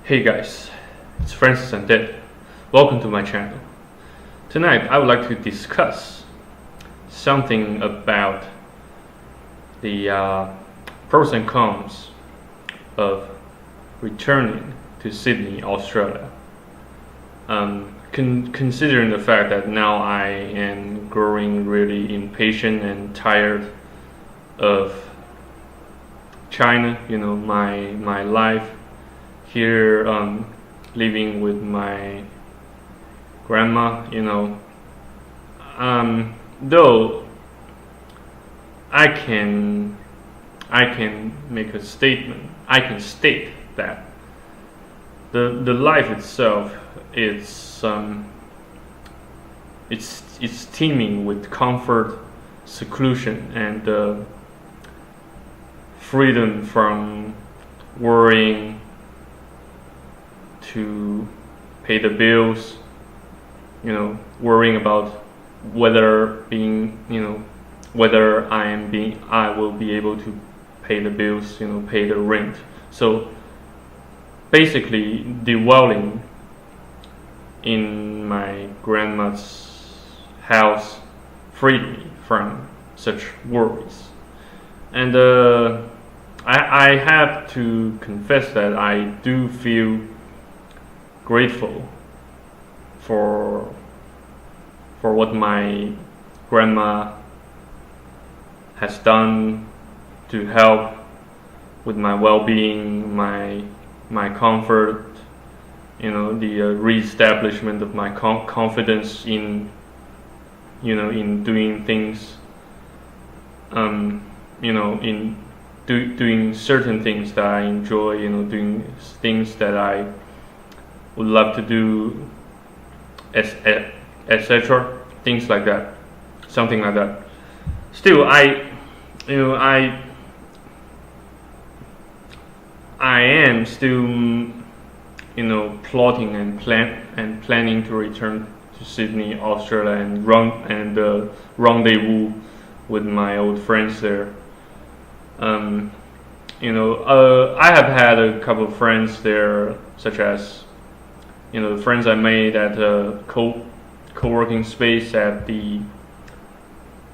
Hey guys, it's Francis Undead. Welcome to my channel. Tonight I would like to discuss something about the pros and cons of returning to Sydney, Australia. Considering the fact that now I am growing really impatient and tired of China, my life here, living with my grandma, though I can make a statement. I can state that the life itself it's teeming with comfort, seclusion, and freedom from worrying to pay the bills, worrying about whether I will be able to pay the bills, pay the rent. So basically, dwelling in my grandma's house freed me from such worries. And I have to confess that I do feel grateful for what my grandma has done to help with my well-being, my comfort, the re-establishment of my confidence in doing things, in doing certain things that I enjoy, doing things that I would love to do, etc. Things like that, something like that. Still, I am still, plotting and planning to return to Sydney, Australia, and rendezvous with my old friends there. I have had a couple of friends there, such as the friends I made at the co-working space at the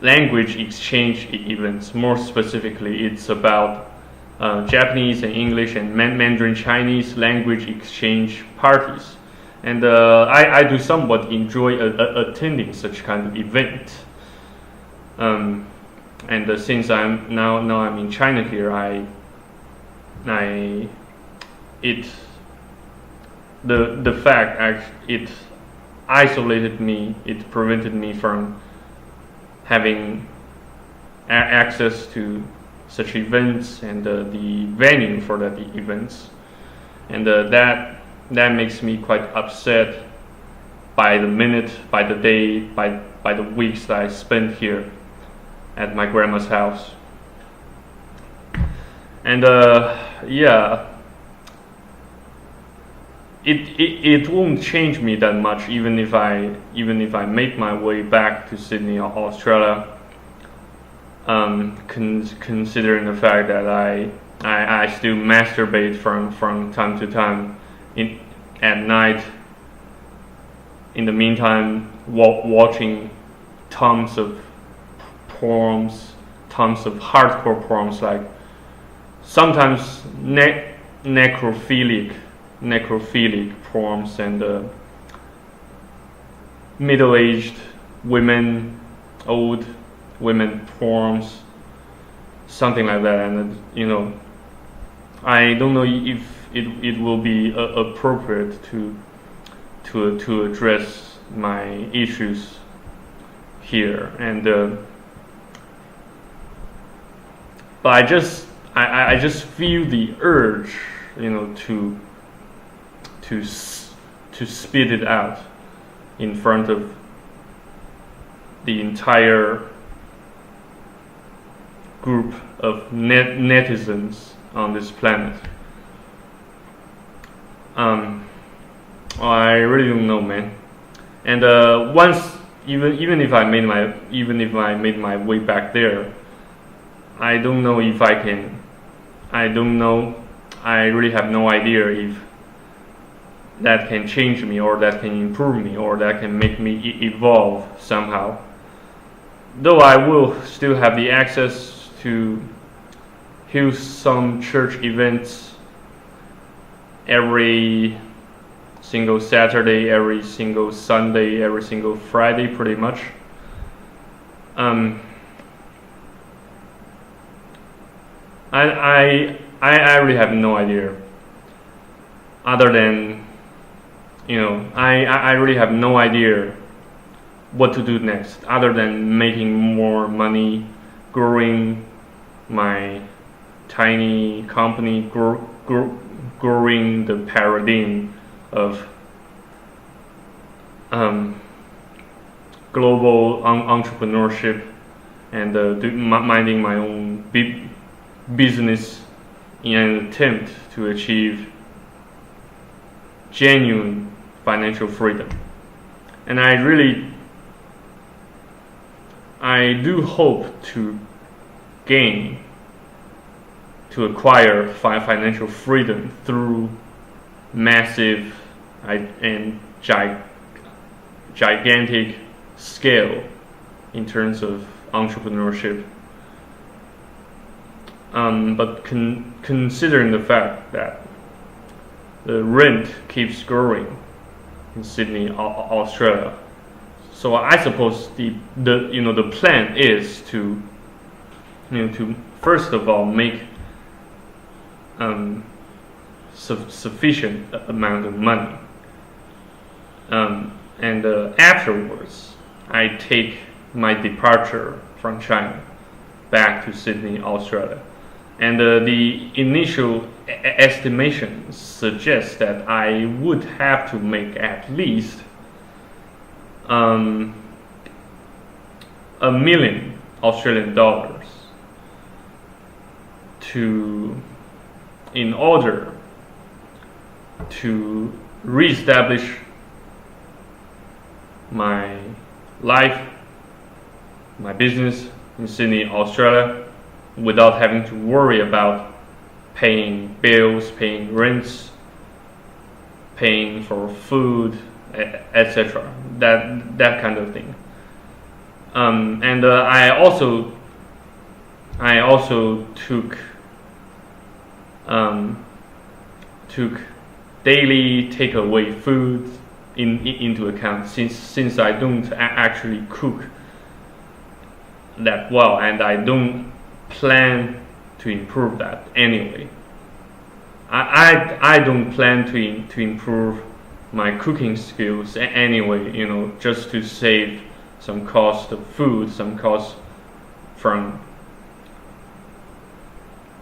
language exchange events. More specifically, it's about Japanese and English and Mandarin Chinese language exchange parties. And I do somewhat enjoy attending such kind of event. And since I'm now I'm in China here, the fact it isolated me, it prevented me from having access to such events and the venue for the events, and that makes me quite upset by the minute, by the day, by the weeks that I spent here at my grandma's house. And it won't change me that much, even if I make my way back to Sydney or Australia. Considering the fact that I still masturbate from time to time at night. In the meantime, watching tons of porns, tons of hardcore porns, like sometimes necrophilic porns, and middle-aged women, old women porns, something like that. And I don't know if it will be appropriate to address my issues here. And but I just feel the urge, to spit it out in front of the entire group of netizens on this planet. I really don't know, man. And once, even if I made my way back there, I don't know if I can. I don't know. I really have no idea if that can change me, or that can improve me, or that can make me evolve somehow. Though I will still have the access to Hillsong church events every single Saturday, every single Sunday, every single Friday, pretty much. I really have no idea. Other than, I really have no idea what to do next. Other than making more money, growing my tiny company, growing the paradigm of global entrepreneurship, and minding my own business in an attempt to achieve genuine financial freedom. And I do hope to acquire financial freedom through massive and gigantic scale in terms of entrepreneurship. But considering the fact that the rent keeps growing in Sydney, Australia, so I suppose the plan is to first of all make sufficient amount of money, and afterwards I take my departure from China back to Sydney, Australia. And the initial estimation suggests that I would have to make at least $1 million Australian dollars in order to reestablish my life, my business in Sydney, Australia, without having to worry about paying bills, paying rents, paying for food, etc. That kind of thing. And I also took daily takeaway food into account, since I don't actually cook that well, and I don't plan to improve that anyway. I don't plan to improve my cooking skills anyway, just to save some cost of food, some cost from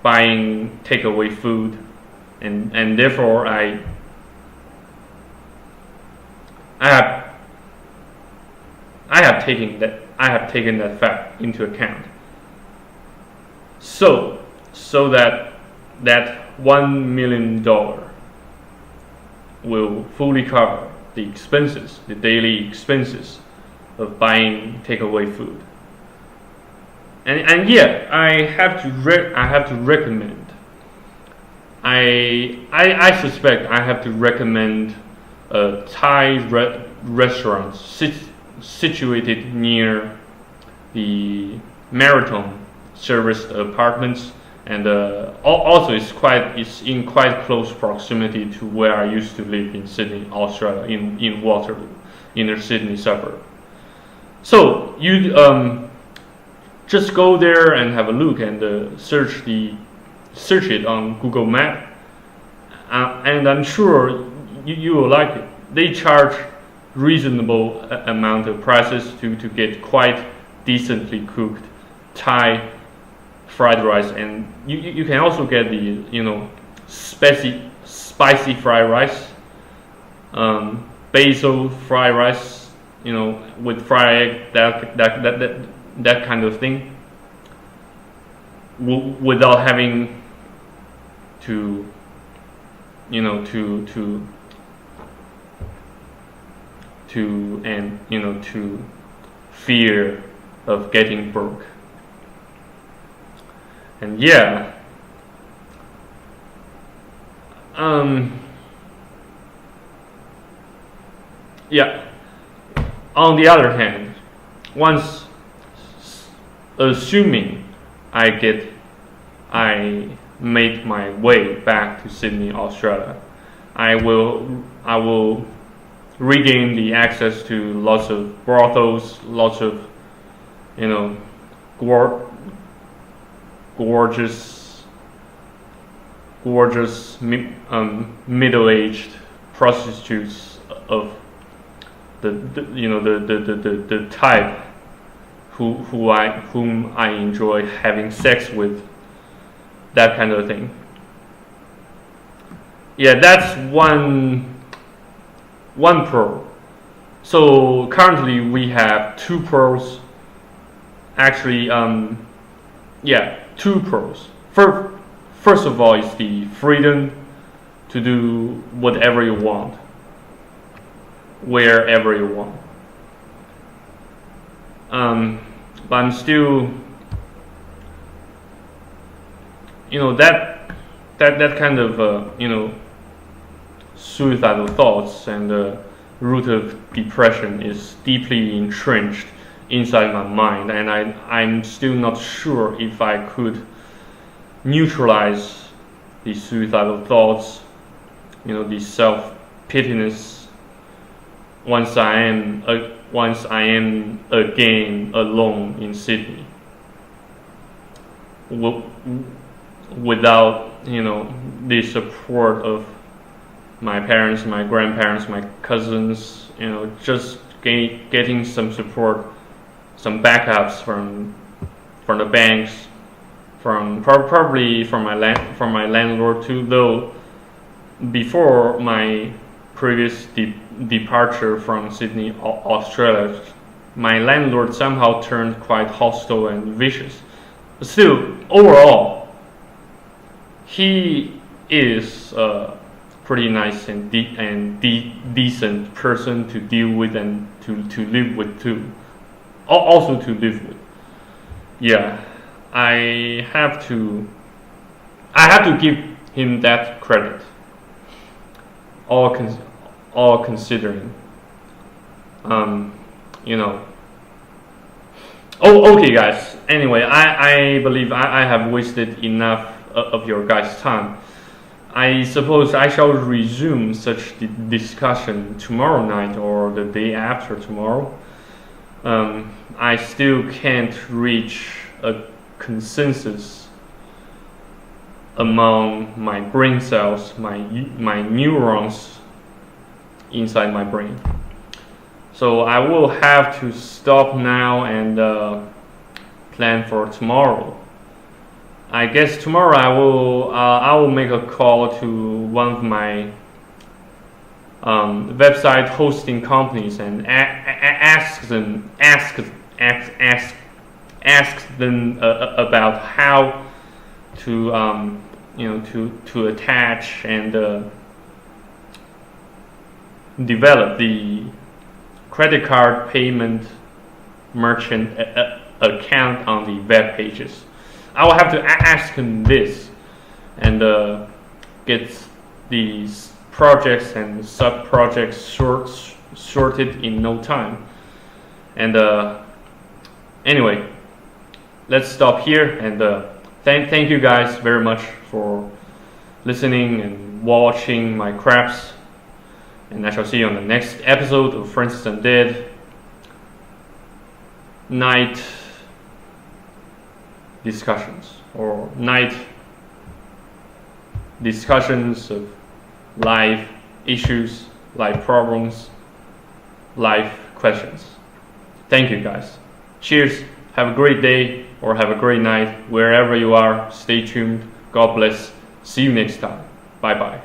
buying takeaway food, and therefore I have taken that fact into account. So that $1 million will fully cover the daily expenses of buying takeaway food. And yet I have to recommend. I suspect I have to recommend a Thai restaurant situated near the Marathon serviced apartments, and also it's in quite close proximity to where I used to live in Sydney, Australia, in Waterloo, inner Sydney suburb. So you just go there and have a look, and search it on Google Map, and I'm sure you will like it. They charge reasonable amount of prices to get quite decently cooked Thai fried rice, and you can also get the spicy fried rice, basil fried rice, with fried egg, that kind of thing, without having to to fear of getting broke. And yeah, yeah. On the other hand, once assuming I make my way back to Sydney, Australia, I will regain the access to lots of brothels, lots of, you know, gorgeous middle-aged prostitutes of the type whom I enjoy having sex with, that kind of thing. Yeah, that's one pro. So currently we have 2 pros. Actually, yeah, 2 pros. First of all is the freedom to do whatever you want, wherever you want. But I'm still, that kind of, suicidal thoughts and the root of depression is deeply entrenched inside my mind, and I'm still not sure if I could neutralize these suicidal thoughts, the self-pityness, once I am again alone in Sydney, without the support of my parents, my grandparents, my cousins, just getting some support, some backups from the banks, probably from my landlord too. Though before my previous departure from Sydney, Australia, my landlord somehow turned quite hostile and vicious. But still, overall, he is a pretty nice and decent person to deal with and to live with too. Also to live with. Yeah, I have to give him that credit. All considering. Oh, okay, guys. Anyway, I believe I have wasted enough of your guys' time. I suppose I shall resume such discussion tomorrow night or the day after tomorrow. I still can't reach a consensus among my brain cells, my neurons inside my brain. So I will have to stop now and plan for tomorrow. I guess tomorrow I will make a call to one of my website hosting companies and ask them about how to to attach and develop the credit card payment merchant account on the web pages. I will have to ask him this and get these projects and sub-projects sorted in no time. And anyway, let's stop here and thank you guys very much for listening and watching my craps. And I shall see you on the next episode of Francis Undead Night Discussions, or night discussions of life issues, life problems, life questions. Thank you guys. Cheers. Have a great day or have a great night wherever you are. Stay tuned. God bless. See you next time. Bye bye.